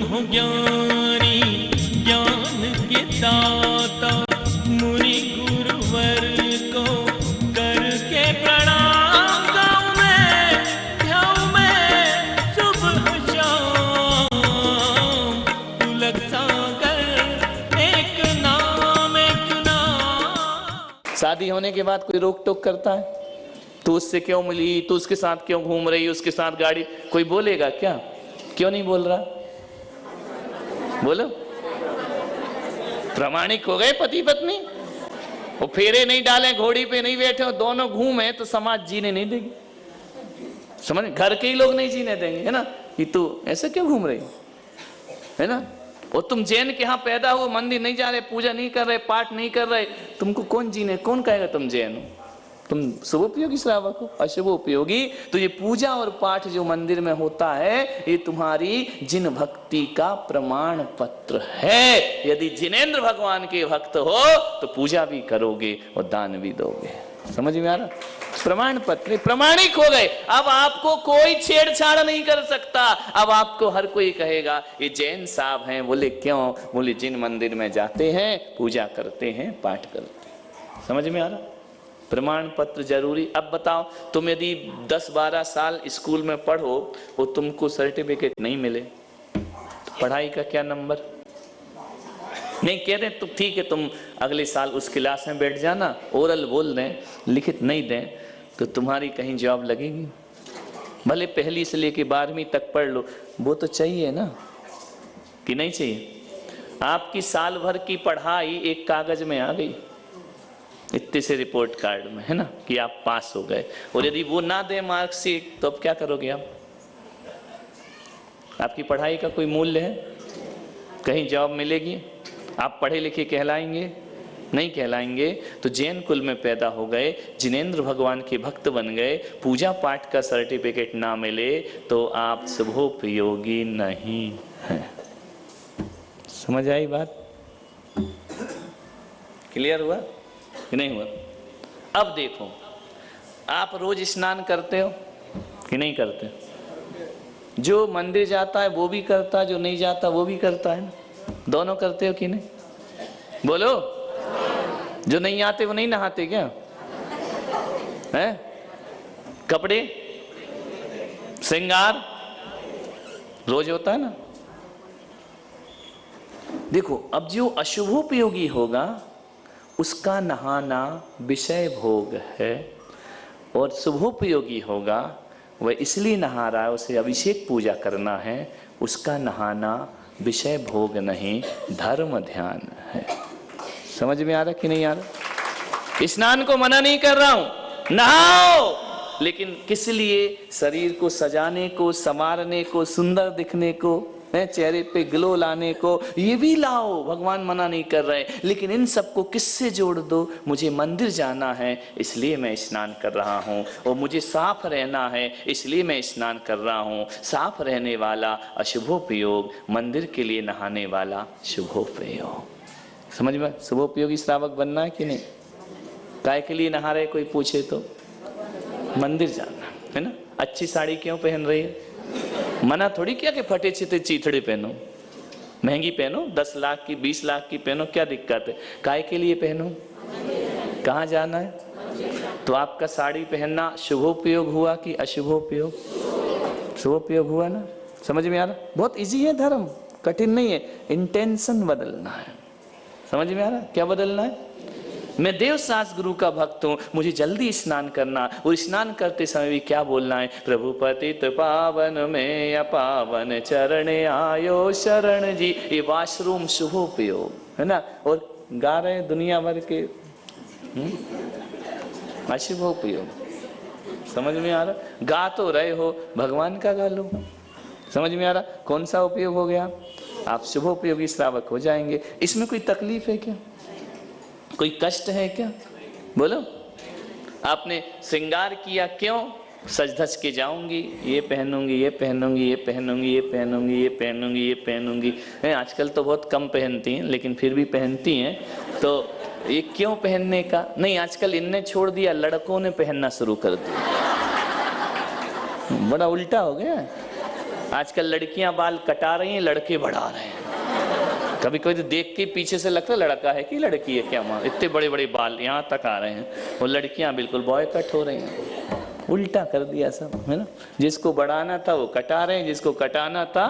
हो ज्ञानी ज्ञान के दाता मुनि गुरुवर को करके प्रणाम गाऊं मैं सुबह शाम तुलक सागर एक नाम। शादी होने के बाद कोई रोक टोक करता है? तू उससे क्यों मिली, तू उसके साथ क्यों घूम रही, उसके साथ गाड़ी, कोई बोलेगा क्या? क्यों नहीं बोल रहा? बोलो। प्रामाणिक हो गए पति पत्नी, वो फेरे नहीं डाले, घोड़ी पे नहीं बैठे हो, दोनों घूमे तो समाज जीने नहीं देगी। समझ, घर के ही लोग नहीं जीने देंगे, है ना, कि तू ऐसे क्यों घूम रही है ना। और तुम जैन के यहाँ पैदा हो, मंदिर नहीं जा रहे, पूजा नहीं कर रहे, पाठ नहीं कर रहे, तुमको कौन जीने, कौन कहेगा तुम जैन हो? तुम शुभोपयोगी श्रावक हो, अशुभ उपयोगी। तो ये पूजा और पाठ जो मंदिर में होता है, ये तुम्हारी जिन भक्ति का प्रमाण पत्र है। यदि जिनेंद्र भगवान के भक्त हो तो पूजा भी करोगे और दान भी दोगे। समझ में आ रहा? प्रमाण पत्र, प्रमाणिक हो गए। अब आपको कोई छेड़छाड़ नहीं कर सकता। अब आपको हर कोई कहेगा ये जैन साहब हैं। बोले क्यों? बोले जिन मंदिर में जाते हैं, पूजा करते हैं, पाठ करते हैं। समझ में आ रहा? प्रमाण पत्र जरूरी। अब बताओ, तुम यदि 10-12 साल स्कूल में पढ़ो और तुमको सर्टिफिकेट नहीं मिले तो पढ़ाई का क्या नंबर? नहीं कह रहे तो ठीक है, तुम अगले साल उस क्लास में बैठ जाना, ओरल बोल दें, लिखित नहीं दें, तो तुम्हारी कहीं जॉब लगेगी। भले पहली से लेके 12वीं तक पढ़ लो, वो तो चाहिए ना, कि नहीं चाहिए? आपकी साल भर की पढ़ाई एक कागज में आ गई, इतने से रिपोर्ट कार्ड में, है ना, कि आप पास हो गए। और यदि वो ना दे मार्कशीट तो अब क्या करोगे आप? आपकी पढ़ाई का कोई मूल्य है? कहीं जॉब मिलेगी? आप पढ़े लिखे कहलाएंगे? नहीं कहलाएंगे। तो जैन कुल में पैदा हो गए, जिनेंद्र भगवान के भक्त बन गए, पूजा पाठ का सर्टिफिकेट ना मिले तो आप शुभोपयोगी नहीं हैं। समझ आई बात? क्लियर हुआ कि नहीं हुआ? अब देखो, आप रोज स्नान करते हो कि नहीं करते? जो मंदिर जाता है वो भी करता है, जो नहीं जाता वो भी करता है, दोनों करते हो कि नहीं? बोलो। जो नहीं आते वो नहीं नहाते क्या? हैं? कपड़े, श्रृंगार रोज होता है ना। देखो, अब जो अशुभोपयोगी होगा उसका नहाना विषय भोग है, और शुभोपयोगी होगा वह इसलिए नहा रहा है, उसे अभिषेक पूजा करना है, उसका नहाना विषय भोग नहीं, धर्म ध्यान है। समझ में आ रहा कि नहीं आ रहा? स्नान को मना नहीं कर रहा हूं, नहाओ, लेकिन किस लिए? शरीर को सजाने को, संवारने को, सुंदर दिखने को, चेहरे पे ग्लो लाने को, ये भी लाओ, भगवान मना नहीं कर रहे। लेकिन इन सबको किससे जोड़ दो? मुझे मंदिर जाना है इसलिए मैं स्नान कर रहा हूँ, और मुझे साफ रहना है इसलिए मैं स्नान कर रहा हूँ। साफ रहने वाला अशुभोपयोग, मंदिर के लिए नहाने वाला शुभोपयोग। समझ में? शुभोपयोगी श्रावक बनना है कि नहीं? काय के लिए नहा रहे कोई पूछे तो? मंदिर जाना है ना। अच्छी साड़ी क्यों पहन रही है? मना थोड़ी किया कि फटे चिते चीथड़े पहनो, महंगी पहनो, 10 लाख की 20 लाख की पहनो, क्या दिक्कत है? काय के लिए पहनो? कहाँ जाना है? तो आपका साड़ी पहनना शुभोपयोग हुआ कि अशुभोपयोग? शुभोपयोग हुआ ना। समझ में आ रहा? बहुत इजी है धर्म, कठिन नहीं है, इंटेंशन बदलना है। समझ में आ रहा? क्या बदलना है? मैं देवसास गुरु का भक्त हूं, मुझे जल्दी स्नान करना, और स्नान करते समय भी क्या बोलना है? प्रभु पतित पावन में अपावन चरण आयो शरण जी। ये वाशरूम शुभोपयोग है ना। और गा रहे दुनिया भर के अशुभोपयोग। समझ में आ रहा? गा तो रहे हो, भगवान का गा लो। समझ में आ रहा? कौन सा उपयोग हो गया? आप शुभोपयोगी श्रावक हो जाएंगे। इसमें कोई तकलीफ है क्या? कोई कष्ट है क्या? बोलो। आपने श्रृंगार किया क्यों? सज धज के जाऊंगी, ये पहनूंगी, ये पहनूंगी, ये पहनूंगी, ये पहनूंगी, ये पहनूंगी, ये पहनूंगी। आजकल तो बहुत कम पहनती हैं, लेकिन फिर भी पहनती हैं। तो ये क्यों पहनने का? नहीं, आजकल इनने छोड़ दिया, लड़कों ने पहनना शुरू कर दिया। बड़ा उल्टा हो गया। आजकल लड़कियां बाल कटा रही हैं, लड़के बढ़ा रहे हैं। कभी कभी तो देख के पीछे से लगता है लड़का है कि लड़की है क्या, माँ इतने बड़े बड़े बाल यहाँ तक आ रहे हैं, और लड़कियां बिल्कुल बॉय कट हो रही हैं। उल्टा कर दिया सब, है ना। जिसको बढ़ाना था वो कटा रहे हैं, जिसको कटाना था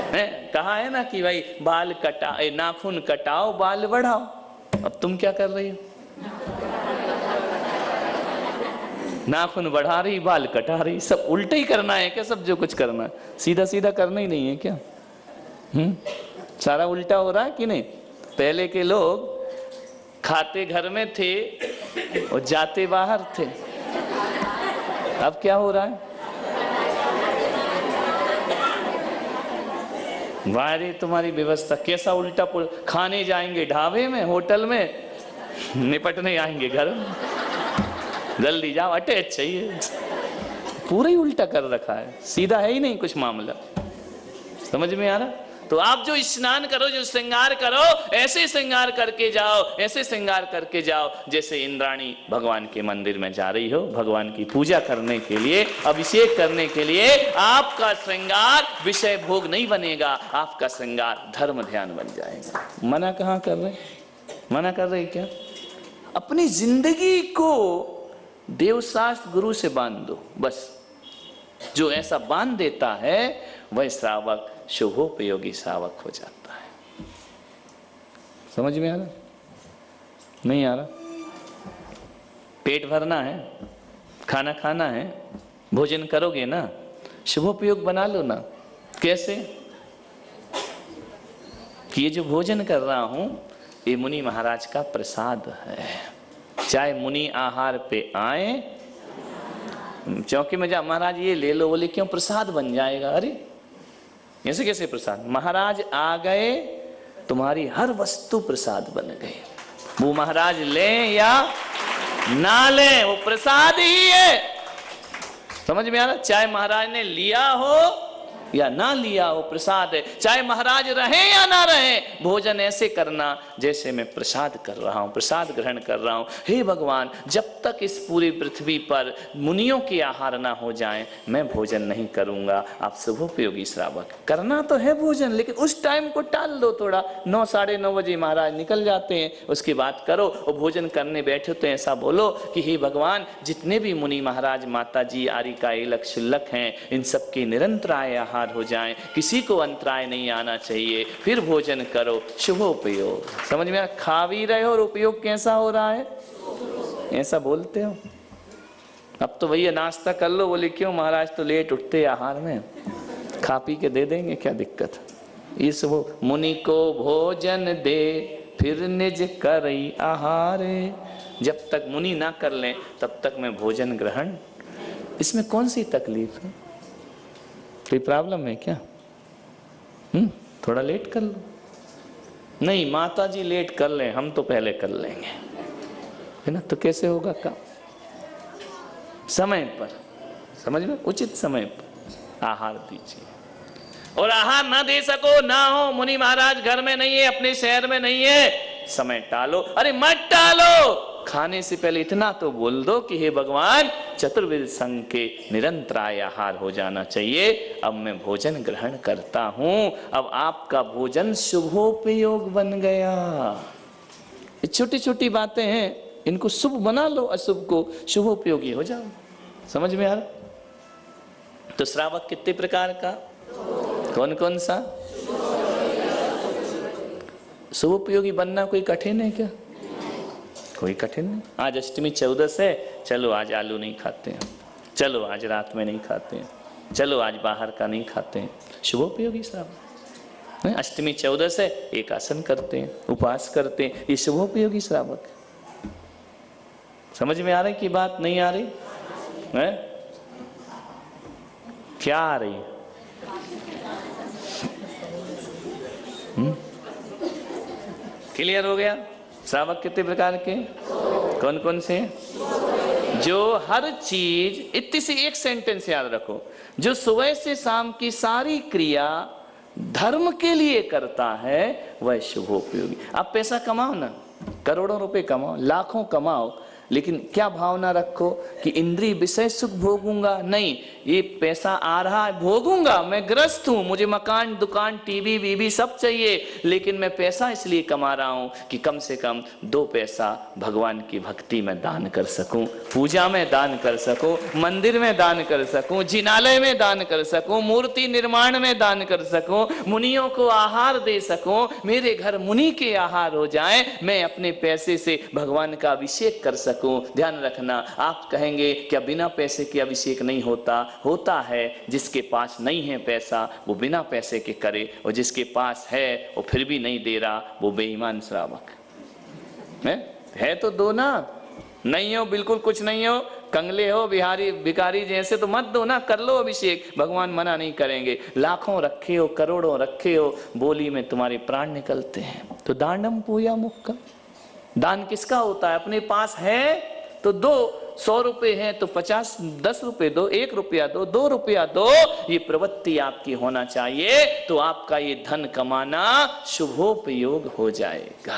है, कहा है ना कि भाई बाल कटा, नाखून कटाओ बाल बढ़ाओ। अब तुम क्या कर रही हो, नाखून बढ़ा रही बाल कटा रही, सब उल्टा ही करना है क्या, सब जो कुछ करना है सीधा सीधा करना ही नहीं है क्या। सारा उल्टा हो रहा है कि नहीं। पहले के लोग खाते घर में थे और जाते बाहर थे, अब क्या हो रहा है, वारे तुम्हारी व्यवस्था कैसा उल्टा पुल। खाने जाएंगे ढाबे में, होटल में, निपटने आएंगे घर में, जल्दी जाओ अटैच चाहिए, पूरा ही उल्टा कर रखा है, सीधा है ही नहीं कुछ मामला। समझ में आ रहा। तो आप जो स्नान करो, जो श्रृंगार करो, ऐसे श्रृंगार करके जाओ, ऐसे श्रृंगार करके जाओ जैसे इंद्राणी भगवान के मंदिर में जा रही हो, भगवान की पूजा करने के लिए, अभिषेक करने के लिए। आपका श्रृंगार विषय भोग नहीं बनेगा, आपका श्रृंगार धर्म ध्यान बन जाएगा। मना कहाँ कर रहे, मना कर रहे क्या। अपनी जिंदगी को देवशास्त्र गुरु से बांध दो बस। जो ऐसा बांध देता है वह श्रावक शुभोपयोगी श्रावक हो जाता है। समझ में आ रहा, नहीं आ रहा। पेट भरना है, खाना खाना है, भोजन करोगे ना, शुभोपयोग बना लो ना। कैसे कि ये जो भोजन कर रहा हूं ये मुनि महाराज का प्रसाद है। चाहे मुनि आहार पे आए, चौकी में जा महाराज ये ले लो, बोले क्यों, प्रसाद बन जाएगा। अरे ऐसे कैसे प्रसाद, महाराज आ गए तुम्हारी हर वस्तु प्रसाद बन गई। वो महाराज लें या ना लें वो प्रसाद ही है। समझ में आ रहा। चाहे महाराज ने लिया हो या ना लिया हो प्रसाद है। चाहे महाराज रहे या ना रहे, भोजन ऐसे करना जैसे मैं प्रसाद कर रहा हूं, प्रसाद ग्रहण कर रहा हूं। हे भगवान, जब तक इस पूरी पृथ्वी पर मुनियों के आहार ना हो जाएं, मैं भोजन नहीं करूंगा। आप शुभोपयोगी श्रावक, करना तो है भोजन, लेकिन उस टाइम को टाल दो थोड़ा। 9 साढ़े 9 बजे महाराज निकल जाते हैं, उसकी बात करो। और भोजन करने बैठे तो ऐसा बोलो कि हे भगवान, जितने भी मुनि महाराज, माता जी, आरिका, एलक, शुल्लक हैं, इन सबके निरंतराय हो जाएं, किसी को अंतराय नहीं आना चाहिए। फिर भोजन करो, शुभोपयोग। समझ में आ, खा भी रहे हो और उपयोग कैसा हो रहा है, ऐसा बोलते हो। अब तो भैया नाश्ता कर लो, बोले क्यों महाराज तो लेट उठते आहार में, खा पी के दे देंगे, क्या दिक्कत। इस वो मुनि को भोजन दे फिर निज करई आहार। जब तक मुनि ना कर लें तब तक मैं भोजन ग्रहण, इसमें कौन सी तकलीफ है, कोई प्रॉब्लम है क्या। थोड़ा लेट कर लो। नहीं माता जी लेट कर लें, हम तो पहले कर लेंगे, है ना। तो कैसे होगा काम, समय पर, समझ में, उचित समय पर आहार दीजिए। और आहार ना दे सको, ना हो, मुनि महाराज घर में नहीं है, अपने शहर में नहीं है, समय टालो। अरे मत टालो, खाने से पहले इतना तो बोल दो कि हे भगवान, चतुर्विध संघ के निरंतराय आहार हो जाना चाहिए। अब मैं भोजन ग्रहण करता हूं। अब आपका भोजन शुभोपयोग बन गया। ये छोटी छोटी बातें हैं, इनको शुभ बना लो, अशुभ को शुभोपयोगी हो जाओ। समझ में आ रहा। तो श्रावक कितने प्रकार का, कौन कौन सा। शुभोपयोगी बनना कोई कठिन है क्या, कोई कठिन नहीं। आज अष्टमी 14 है, चलो आज आलू नहीं खाते हैं, चलो आज रात में नहीं खाते हैं, चलो आज बाहर का नहीं खाते हैं। शुभोपयोगी श्रावक। अष्टमी 14 है, एक आसन करते हैं, उपवास करते हैं, ये शुभोपयोगी श्रावक। समझ में आ रही की बात, नहीं आ रही है, क्या आ रही। क्लियर हो गया। श्रावक कितने प्रकार के, कौन कौन से। जो हर चीज, इतनी सी एक सेंटेंस याद रखो, जो सुबह से शाम की सारी क्रिया धर्म के लिए करता है वह शुभोपयोगी। आप पैसा कमाओ ना, करोड़ों रुपए कमाओ, लाखों कमाओ, लेकिन क्या भावना रखो कि इंद्रिय विषय सुख भोगूंगा, नहीं, ये पैसा आ रहा है भोगूंगा, मैं ग्रस्त हूं, मुझे मकान दुकान टीवी वीवी सब चाहिए, लेकिन मैं पैसा इसलिए कमा रहा हूं कि कम से कम 2 पैसा भगवान की भक्ति में दान कर सकूं, पूजा में दान कर सकूं, मंदिर में दान कर सकूं, जिनालय में दान कर सकूं, मूर्ति निर्माण में दान कर सकूं, मुनियों को आहार दे सकूं, मेरे घर मुनि के आहार हो जाए, मैं अपने पैसे से भगवान का अभिषेक कर सकूं। ध्यान रखना, आप कहेंगे क्या बिना पैसे के अभिषेक नहीं होता? होता है। जिसके पास नहीं है पैसा वो बिना पैसे के करे, और जिसके पास है वो फिर भी नहीं दे रहा, वो बेईमान श्रावक है। तो दो ना, नहीं हो बिल्कुल कुछ नहीं हो, कंगले हो बिहारी भिखारी जैसे तो मत दो ना, कर लो अभिषेक, भगवान मना नहीं करेंगे। लाखों रखे हो, करोड़ों रखे हो, बोली में तुम्हारे प्राण निकलते हैं। तो दानम पूया मुक्का, दान किसका होता है? अपने पास है तो दो, 100 रुपए है तो 50 10 रुपए दो, 1 रुपया दो, 2 रुपया दो, ये प्रवृत्ति आपकी होना चाहिए। तो आपका ये धन कमाना शुभोपयोग हो जाएगा,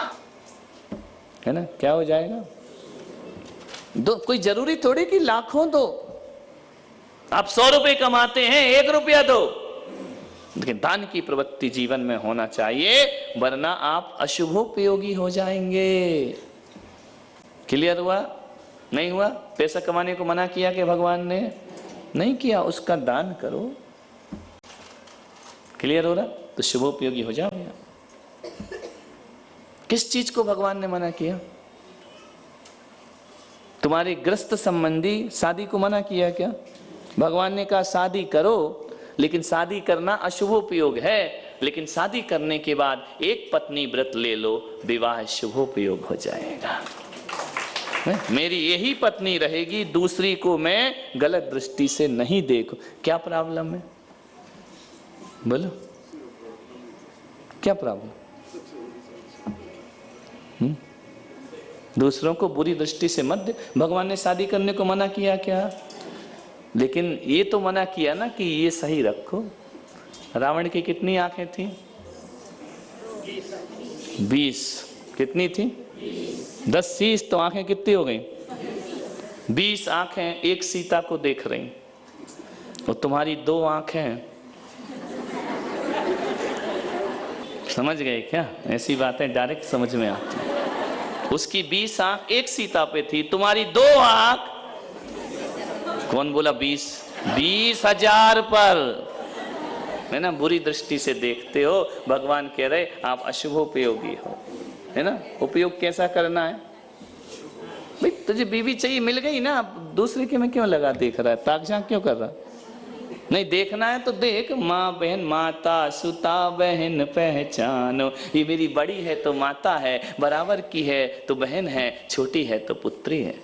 है ना? क्या हो जाएगा? दो, कोई जरूरी थोड़ी कि लाखों दो। आप 100 रुपए कमाते हैं, 1 रुपया दो, लेकिन दान की प्रवृत्ति जीवन में होना चाहिए, वरना आप अशुभोपयोगी हो जाएंगे। क्लियर हुआ? नहीं हुआ? पैसा कमाने को मना किया कि भगवान ने? नहीं किया, उसका दान करो। क्लियर हो रहा? तो शुभोपयोगी हो जाओगे। किस चीज को भगवान ने मना किया? तुम्हारे ग्रस्त संबंधी शादी को मना किया क्या? भगवान ने कहा शादी करो, लेकिन शादी करना अशुभोपयोग है, लेकिन शादी करने के बाद एक पत्नी व्रत ले लो, विवाह शुभोपयोग हो जाएगा। मेरी यही पत्नी रहेगी, दूसरी को मैं गलत दृष्टि से नहीं देखूं। क्या प्रॉब्लम है? बोलो, क्या प्रॉब्लम? दूसरों को बुरी दृष्टि से मत दे। भगवान ने शादी करने को मना किया क्या? लेकिन ये तो मना किया ना कि ये सही रखो। रावण की कितनी आंखें थी? 20। कितनी थी? 10 शीश, तो आंखें कितनी हो गई? 20 आंखें एक सीता को देख रही, और तुम्हारी 2 आंखें। समझ गए क्या? ऐसी बातें डायरेक्ट समझ में आती हैं। उसकी 20 आंख एक सीता पे थी, तुम्हारी 2 आंख, कौन बोला 20? 20,000 पर, है ना? बुरी दृष्टि से देखते हो। भगवान कह रहे आप अशुभोपयोगी हो, है ना? उपयोग कैसा करना है भाई? तुझे बीवी चाहिए, मिल गई ना, दूसरे के में क्यों लगा देख रहा है, ताक झांक क्यों कर रहा? नहीं, देखना है तो देख। माँ बहन, माता सुता बहन पहचानो, ये मेरी बड़ी है तो माता है, बराबर की है तो बहन है, छोटी है तो पुत्री है।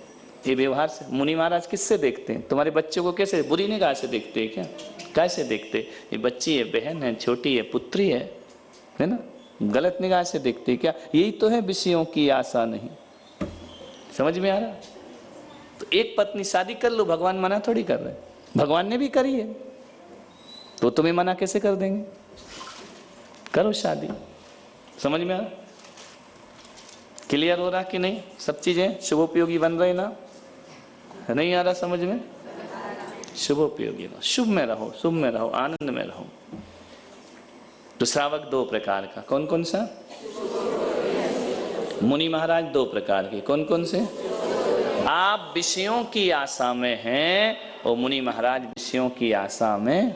ये व्यवहार से मुनि महाराज किससे देखते हैं? तुम्हारे बच्चों को कैसे बुरी निगाह से देखते हैं क्या? कैसे देखते? ये बच्ची है, बहन है, छोटी है, पुत्री है ना? गलत निगाह से देखते हैं क्या? यही तो है विषयों की आशा नहीं। समझ में आ रहा? तो एक पत्नी शादी कर लो, भगवान मना थोड़ी कर रहे। भगवान ने भी करी है, तो तुम्हें मना कैसे कर देंगे? करो शादी। समझ में आ रहा? क्लियर हो रहा कि नहीं? सब चीजें शुभोपयोगी बन रहे ना? नहीं आ रहा समझ में? शुभोपयोगी रहो, शुभ में रहो, शुभ में रहो, आनंद में रहो। तो श्रावक 2 प्रकार का, कौन कौन सा? मुनि महाराज 2 प्रकार के, कौन कौन से? आप विषयों की आशा में हैं और मुनि महाराज विषयों की आशा में।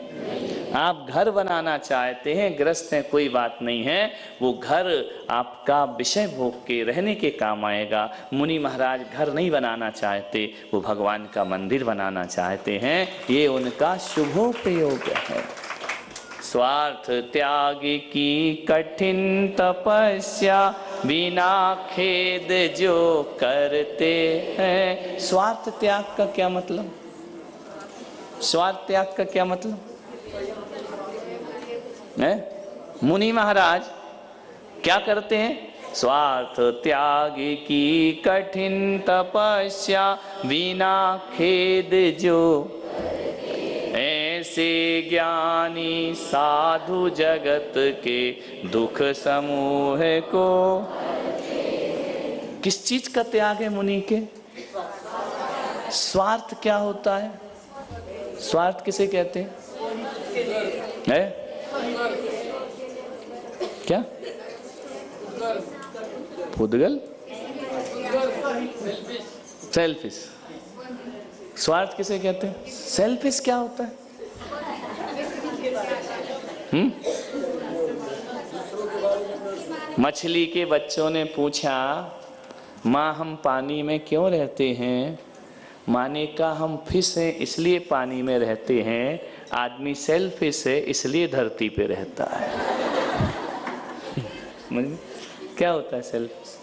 आप घर बनाना चाहते हैं, ग्रस्त हैं, कोई बात नहीं है, वो घर आपका विषय भोग के रहने के काम आएगा। मुनि महाराज घर नहीं बनाना चाहते, वो भगवान का मंदिर बनाना चाहते हैं, ये उनका शुभोपयोग है। स्वार्थ त्याग की कठिन तपस्या, बिना खेद जो करते हैं। स्वार्थ त्याग का क्या मतलब? स्वार्थ त्याग का क्या मतलब है? मुनि महाराज क्या करते हैं? स्वार्थ त्याग की कठिन तपस्या, बिना खेद जो ऐसे ज्ञानी साधु जगत के दुख समूह को। किस चीज का त्याग है मुनि के? स्वार्थ क्या होता है? स्वार्थ किसे कहते हैं? है? क्या? फुदगल? सेल्फिश। स्वार्थ किसे कहते हैं? सेल्फिश क्या होता है? मछली के बच्चों ने पूछा, माँ हम पानी में क्यों रहते हैं? माँ ने कहा हम फिश हैं इसलिए पानी में रहते हैं, आदमी सेल्फिश है इसलिए धरती पे रहता है। क्या होता है सेल्फिश?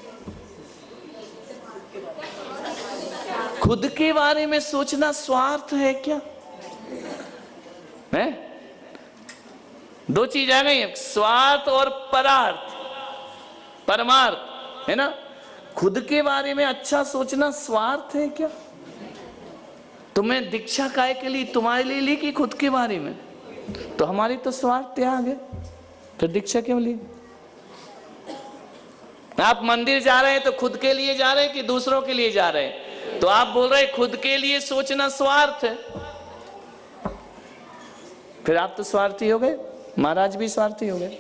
खुद के बारे में सोचना स्वार्थ है क्या? है? दो चीज आ गई, स्वार्थ और परार्थ, परमार्थ, है ना? खुद के बारे में अच्छा सोचना स्वार्थ है क्या? तुम्हें दीक्षा काय के लिए, तुम्हारे लिए ली कि खुद के बारे में? तो हमारी तो स्वार्थ त्याग है, फिर दीक्षा क्यों ली? आप मंदिर जा रहे हैं तो खुद के लिए जा रहे हैं कि दूसरों के लिए जा रहे हैं? तो आप बोल रहे हैं खुद के लिए सोचना स्वार्थ है, फिर आप तो स्वार्थी हो गए, महाराज भी स्वार्थी हो गए।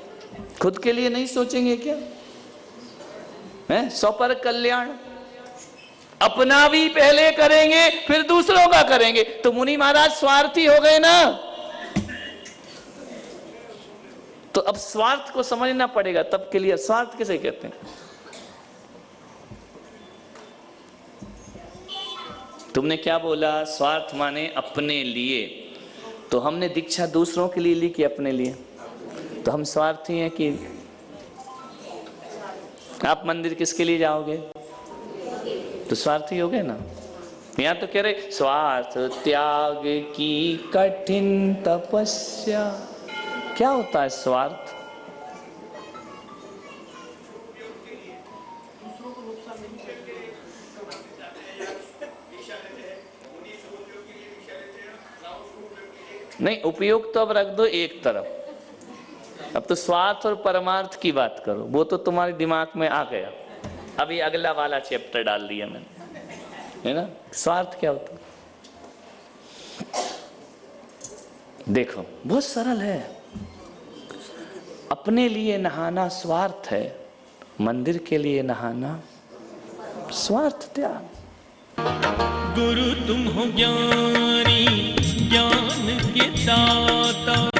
खुद के लिए नहीं सोचेंगे क्या? है स्वपर कल्याण, अपना भी पहले करेंगे फिर दूसरों का करेंगे, तो मुनि महाराज स्वार्थी हो गए ना। तो अब स्वार्थ को समझना पड़ेगा, तब के लिए स्वार्थ किसे कहते हैं? तुमने क्या बोला? स्वार्थ माने अपने लिए। तो हमने दीक्षा दूसरों के लिए ली कि अपने लिए? तो हम स्वार्थी हैं कि? आप मंदिर किसके लिए जाओगे? तो स्वार्थी हो गए ना। यहां तो कह रहे स्वार्थ त्याग की कठिन तपस्या। क्या होता है स्वार्थ? नहीं, उपयोग तो अब रख दो एक तरफ, अब तो स्वार्थ और परमार्थ की बात करो। वो तो तुम्हारे दिमाग में आ गया, अभी अगला वाला चैप्टर डाल दिया मैंने, है ना? स्वार्थ क्या होता? देखो बहुत सरल है। अपने लिए नहाना स्वार्थ है, मंदिर के लिए नहाना स्वार्थ त्याग। गुरु तुम हो ज्ञानी, ज्ञान के दाता।